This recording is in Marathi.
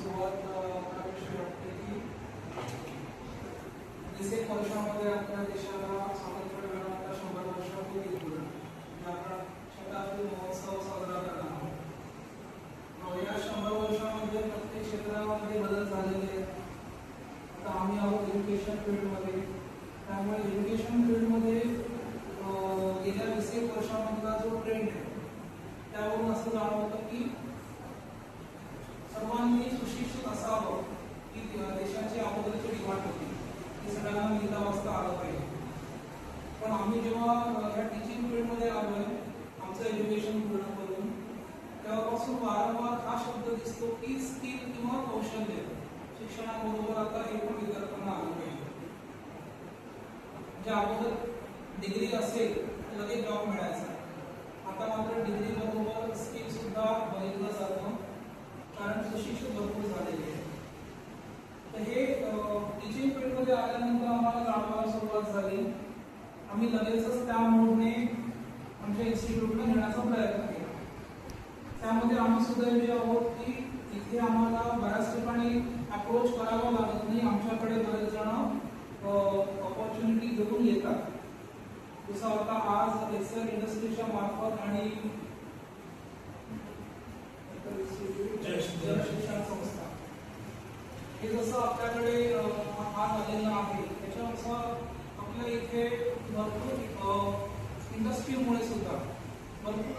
सुरुवात करावीशी वाटते की 20 वर्षामध्ये आपल्या देशाला स्वातंत्र्य मिळाल्यानंतर 100 वर्ष होतील पूर्ण. आपण शताब्दी महोत्सव साजरा करणार आहोत. या 100 वर्षामध्ये प्रत्येक क्षेत्रामध्ये बदल झालेले आहेत. आता आम्ही आहोत एज्युकेशन फील्डमध्ये, त्यामुळे एज्युकेशन फील्डमध्ये गेल्या 20 वर्षामधला जो ट्रेंड आहे त्यावरून असं जाणवतं की सर्वांनी सुशिक्षित असावं, की देशाची अगोदरची डिमांड होती की सगळ्यांना लिहिता वाचता आलं पाहिजे. पण आम्ही जेव्हा या टीचिंग फील्डमध्ये आलोय, आमचं एज्युकेशन पूर्ण करून, तेव्हापासून वारंवार हा शब्द दिसतो की स्किल किंवा कौशल्य शिक्षणाबरोबर आता हे पण विद्यार्थ्यांना आलं पाहिजे. ज्या अगोदर डिग्री असेल तर लगेच जॉब मिळायचा, आता मात्र डिग्री बरोबर स्किल सुद्धा बघितलं जातं, कारण सुशिक्षित भरपूर झालेले आहे. तर हे टीचिंग फील्डमध्ये आल्यानंतर आम्हाला जाणवायला सुरुवात झाली. आम्ही लगेचच त्या मोडने आमच्या इन्स्टिट्यूटला नेण्याचा प्रयत्न केला. त्यामध्ये आम्ही सुद्धा जे आहोत की इथे आम्हाला बऱ्याच ठिकाणी अप्रोच करावा लागत नाही. आमच्याकडे बरेच जण ऑपॉर्च्युनिटी घेऊन येतात. जसं आता आज एक्सेल इंडस्ट्रीच्या मार्फत आणि शिक्षण संस्था हे जसं आपल्याकडे आज आलेलं आहे, त्याच्यानुसार आपल्या इथे भरपूर इंडस्ट्रीमुळे सुद्धा भरपूर